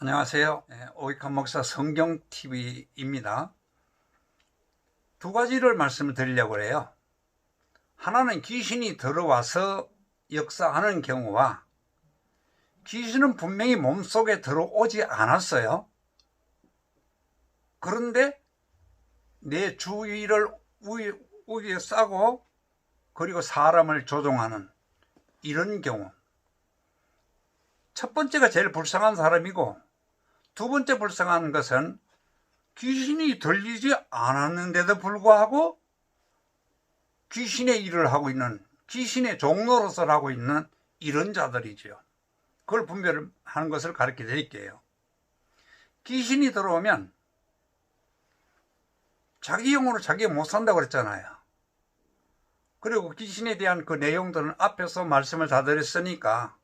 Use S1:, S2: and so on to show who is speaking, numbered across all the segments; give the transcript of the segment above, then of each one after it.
S1: 안녕하세요. 오익환 목사 성경TV입니다. 두 가지를 말씀을 드리려고 해요. 하나는 귀신이 들어와서 역사하는 경우와 귀신은 분명히 몸속에 들어오지 않았어요. 그런데 내 주위를 우위에 싸고 그리고 사람을 조종하는 이런 경우. 첫 번째가 제일 불쌍한 사람이고 두 번째 불쌍한 것은 귀신이 들리지 않았는데도 불구하고 귀신의 일을 하고 있는, 귀신의 종로로서 하고 있는 이런 자들이죠. 그걸 분별하는 것을 가르쳐 드릴게요. 귀신이 들어오면 자기 영으로 자기가 못 산다고 그랬잖아요. 그리고 귀신에 대한 그 내용들은 앞에서 말씀을 다 드렸으니까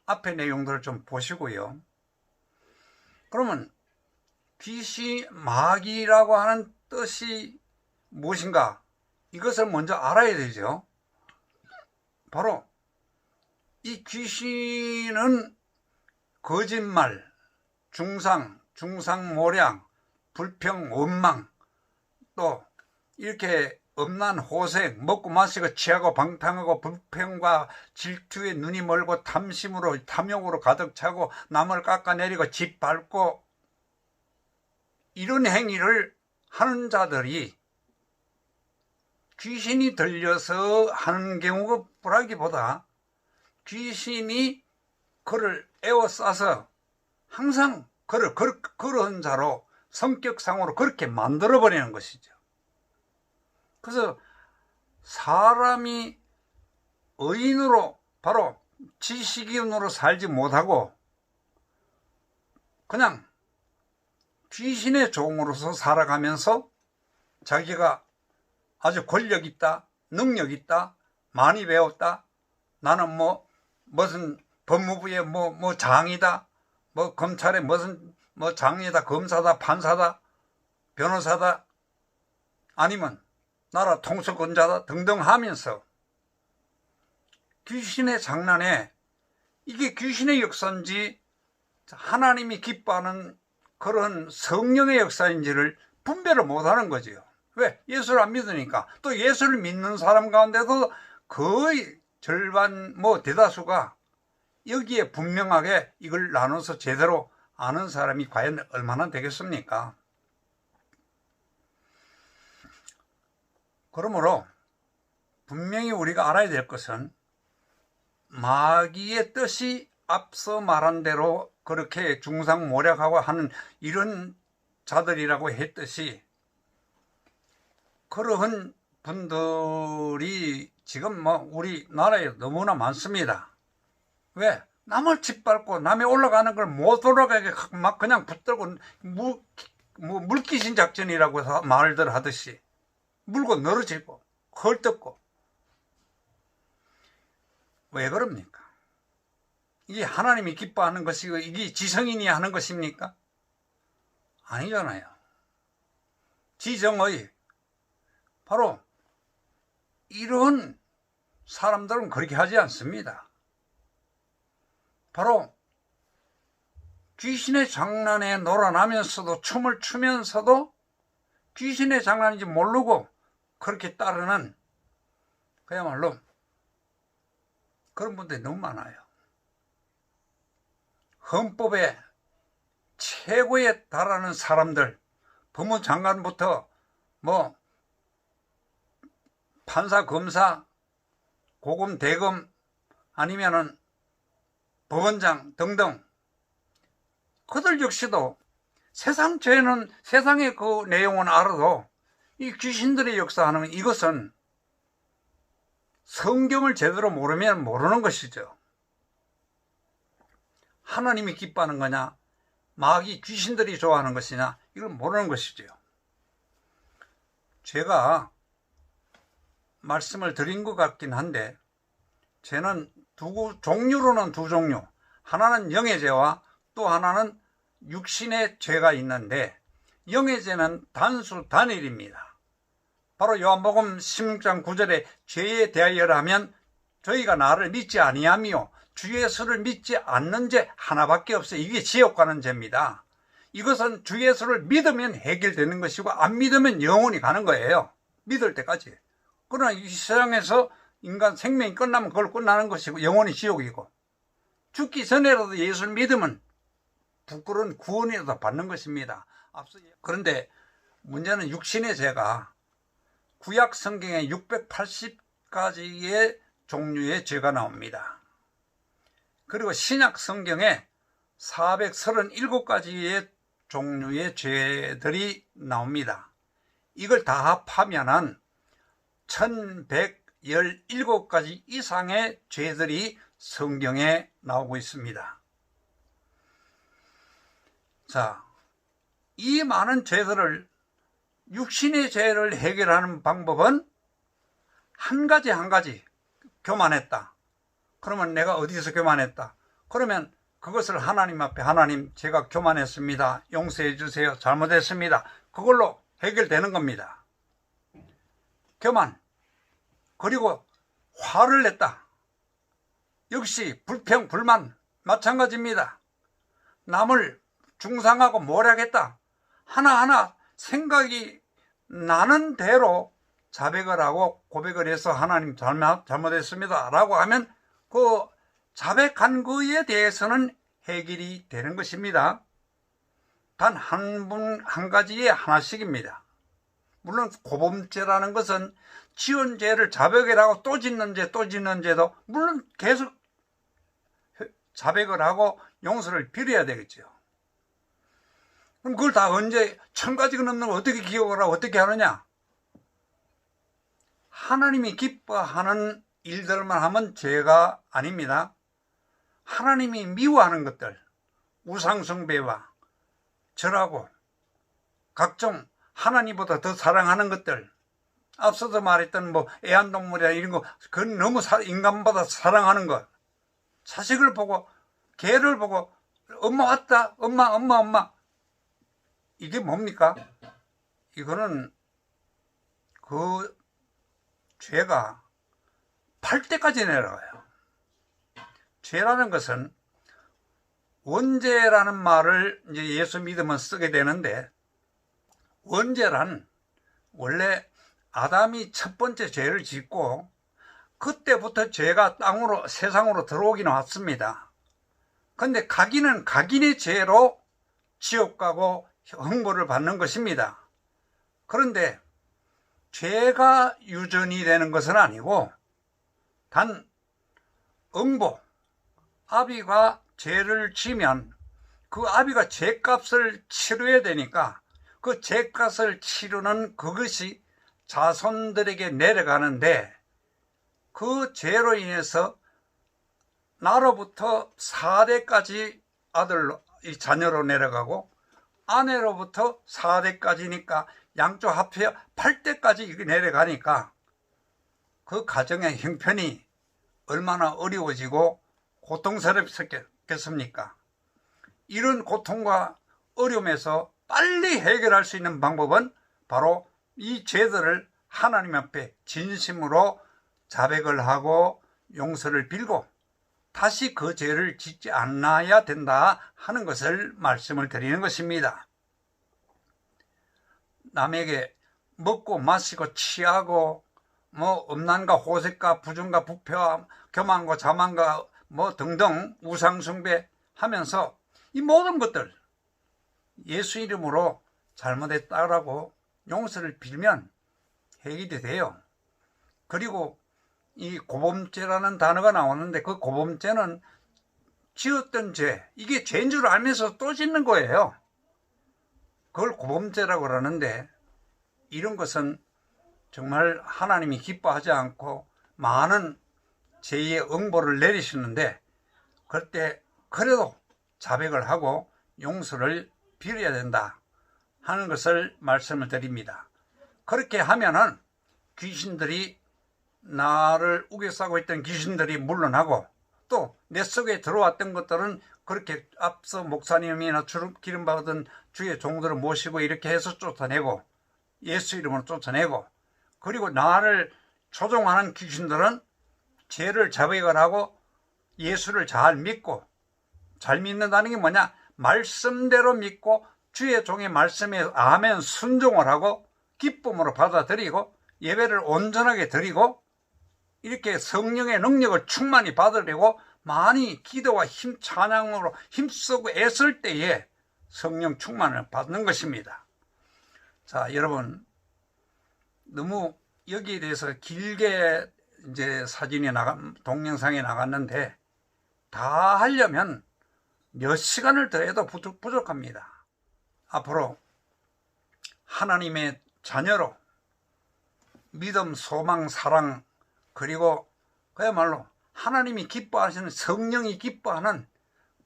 S1: 앞의 내용들을 좀 보시고요. 그러면 귀신, 마귀라고 하는 뜻이 무엇인가? 이것을 먼저 알아야 되죠. 바로 이 귀신은 거짓말, 중상모략, 불평, 원망, 또 이렇게 음란, 호색, 먹고 마시고 취하고 방탕하고 불평과 질투에 눈이 멀고 탐심으로 탐욕으로 가득 차고 남을 깎아내리고 짓밟고 이런 행위를 하는 자들이 귀신이 들려서 하는 경우가 보라기보다 귀신이 그를 에워싸서 항상 그런 자로 성격상으로 그렇게 만들어버리는 것이죠. 그래서 사람이 의인으로 바로 지식인으로 살지 못하고 그냥 귀신의 종으로서 살아가면서 자기가 아주 권력 있다, 능력 있다, 많이 배웠다, 나는 무슨 법무부의 장이다, 검찰의 무슨 장이다, 검사다, 판사다, 변호사다, 아니면 나라 통수권자다 등등 하면서 귀신의 장난에 이게 귀신의 역사인지 하나님이 기뻐하는 그런 성령의 역사인지를 분별을 못하는 거지요. 왜? 예수를 안 믿으니까. 또 예수를 믿는 사람 가운데도 거의 절반 대다수가 여기에 분명하게 이걸 나눠서 제대로 아는 사람이 과연 얼마나 되겠습니까? 그러므로 분명히 우리가 알아야 될 것은 마귀의 뜻이 앞서 말한 대로 그렇게 중상모략하고 하는 이런 자들이라고 했듯이 그러한 분들이 지금 우리나라에 너무나 많습니다. 왜? 남을 짓밟고 남이 올라가는 걸 못 올라가게 막 그냥 붙들고 물귀신 작전이라고 말들 하듯이 물고 늘어지고 헐뜯고 왜 그럽니까? 이게 하나님이 기뻐하는 것이고 이게 지성인이 하는 것입니까? 아니잖아요. 지정의 바로 이런 사람들은 그렇게 하지 않습니다. 바로 귀신의 장난에 놀아나면서도 춤을 추면서도 귀신의 장난인지 모르고 그렇게 따르는 그야말로 그런 분들이 너무 많아요. 헌법의 최고에 달하는 사람들, 법무장관부터 판사, 검사, 고검, 대검 아니면은 법원장 등등 그들 역시도 세상의 그 내용은 알아도 이 귀신들의 역사하는 이것은 성경을 제대로 모르면 모르는 것이죠. 하나님이 기뻐하는 거냐, 마귀 귀신들이 좋아하는 것이냐, 이걸 모르는 것이죠. 제가 말씀을 드린 것 같긴 한데, 죄는 종류로는 두 종류, 하나는 영의 죄와 또 하나는 육신의 죄가 있는데, 영의 죄는 단수 단일입니다. 바로 요한복음 16장 9절에 죄에 대하여라면 저희가 나를 믿지 아니하며 주 예수를 믿지 않는 죄 하나밖에 없어요. 이게 지옥 가는 죄입니다. 이것은 주 예수를 믿으면 해결되는 것이고 안 믿으면 영원히 가는 거예요. 믿을 때까지. 그러나 이 세상에서 인간 생명이 끝나면 그걸 끝나는 것이고 영원히 지옥이고, 죽기 전에라도 예수를 믿으면 부끄러운 구원이라도 받는 것입니다. 그런데 문제는 육신의 죄가 구약 성경에 680가지의 종류의 죄가 나옵니다. 그리고 신약 성경에 437가지의 종류의 죄들이 나옵니다. 이걸 다 합하면은 1117가지 이상의 죄들이 성경에 나오고 있습니다. 자, 이 많은 죄들을, 육신의 죄를 해결하는 방법은 한 가지 교만했다. 그러면 내가 어디서 교만했다? 그러면 그것을 하나님 앞에, 하나님 제가 교만했습니다, 용서해 주세요, 잘못했습니다, 그걸로 해결되는 겁니다. 교만. 그리고 화를 냈다. 역시 불평, 불만 마찬가지입니다. 남을 중상하고 모략했다. 하나하나 생각이 나는 대로 자백을 하고 고백을 해서 하나님 잘못했습니다 라고 하면 그 자백한 거에 대해서는 해결이 되는 것입니다. 단 한 가지에 하나씩입니다. 물론 고범죄라는 것은 지은 죄를 자백을 하고 또 짓는 죄도 물론 계속 자백을 하고 용서를 빌어야 되겠죠. 그럼 그걸 다 언제 1000가지가 넘는 걸 어떻게 기억을 하고 어떻게 하느냐? 하나님이 기뻐하는 일들만 하면 죄가 아닙니다. 하나님이 미워하는 것들, 우상숭배와 절하고 각종 하나님보다 더 사랑하는 것들, 앞서도 말했던 애완동물이나 이런 거, 그건 너무 인간보다 사랑하는 것, 자식을 보고 개를 보고 엄마 왔다, 엄마, 이게 뭡니까? 이거는 그 죄가 8대까지 내려가요. 죄라는 것은 원죄라는 말을 이제 예수 믿으면 쓰게 되는데, 원죄란 원래 아담이 첫 번째 죄를 짓고 그때부터 죄가 세상으로 들어오기는 왔습니다. 그런데 각인은 각인의 죄로 지옥 가고 형벌을 받는 것입니다. 그런데 죄가 유전이 되는 것은 아니고, 단 응보, 아비가 죄를 지면 그 아비가 죄값을 치러야 되니까 그 죄값을 치르는 그것이 자손들에게 내려가는데, 그 죄로 인해서 나로부터 4대까지 이 자녀로 내려가고, 아내로부터 4대까지니까 양쪽 합해 8대까지 내려가니까 그 가정의 형편이 얼마나 어려워지고 고통스럽겠습니까? 이런 고통과 어려움에서 빨리 해결할 수 있는 방법은 바로 이 죄들을 하나님 앞에 진심으로 자백을 하고 용서를 빌고 다시 그 죄를 짓지 않아야 된다 하는 것을 말씀을 드리는 것입니다. 남에게 먹고 마시고 취하고 음란과 호색과 부정과 부패와 교만과 자만과 등등 우상숭배 하면서 이 모든 것들 예수 이름으로 잘못했다라고 용서를 빌면 해결이 돼요. 그리고 이 고범죄라는 단어가 나오는데, 그 고범죄는 지었던 죄, 이게 죄인 줄 알면서 또 짓는 거예요. 그걸 고범죄라고 그러는데, 이런 것은 정말 하나님이 기뻐하지 않고 많은 죄의 응보를 내리시는데, 그럴 때 그래도 자백을 하고 용서를 빌어야 된다 하는 것을 말씀을 드립니다. 그렇게 하면은 귀신들이, 나를 우겨싸고 있던 귀신들이 물러나고, 또 내 속에 들어왔던 것들은 그렇게 앞서 목사님이나 기름 받은 주의 종들을 모시고 이렇게 해서 쫓아내고, 예수 이름으로 쫓아내고, 그리고 나를 조종하는 귀신들은 죄를 자백을 하고 예수를 잘 믿고, 잘 믿는다는 게 뭐냐? 말씀대로 믿고 주의 종의 말씀에 아멘 순종을 하고 기쁨으로 받아들이고 예배를 온전하게 드리고 이렇게 성령의 능력을 충만히 받으려고 많이 기도와 힘 찬양으로 힘쓰고 애쓸 때에 성령 충만을 받는 것입니다. 자, 여러분, 너무 여기에 대해서 길게 이제 동영상에 나갔는데 다 하려면 몇 시간을 더 해도 부족합니다. 앞으로 하나님의 자녀로 믿음, 소망, 사랑, 그리고 그야말로 하나님이 기뻐하시는, 성령이 기뻐하는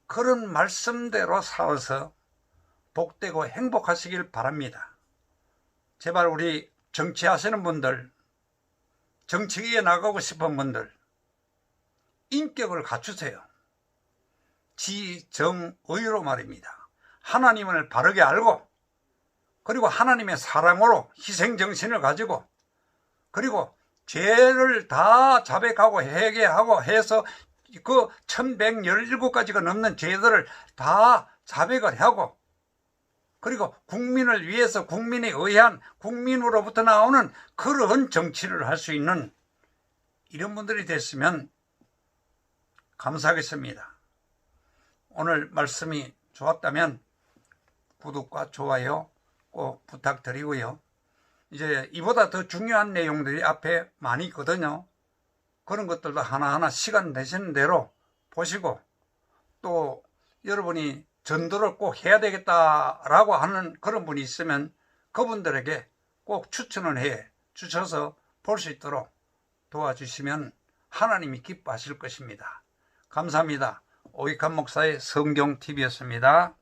S1: 그런 말씀대로 살아서 복되고 행복하시길 바랍니다. 제발 우리 정치하시는 분들, 정치계에 나가고 싶은 분들 인격을 갖추세요. 지정의로 말입니다. 하나님을 바르게 알고, 그리고 하나님의 사랑으로 희생정신을 가지고, 그리고 죄를 다 자백하고 회개하고 해서 그 1117가지가 넘는 죄들을 다 자백을 하고, 그리고 국민을 위해서 국민에 의한, 국민으로부터 나오는 그런 정치를 할 수 있는 이런 분들이 됐으면 감사하겠습니다. 오늘 말씀이 좋았다면 구독과 좋아요 꼭 부탁드리고요. 이제 이보다 더 중요한 내용들이 앞에 많이 있거든요. 그런 것들도 하나하나 시간 되시는 대로 보시고, 또 여러분이 전도를 꼭 해야 되겠다라고 하는 그런 분이 있으면 그분들에게 꼭 추천을 해 주셔서 볼 수 있도록 도와주시면 하나님이 기뻐하실 것입니다. 감사합니다. 오익한 목사의 성경TV였습니다.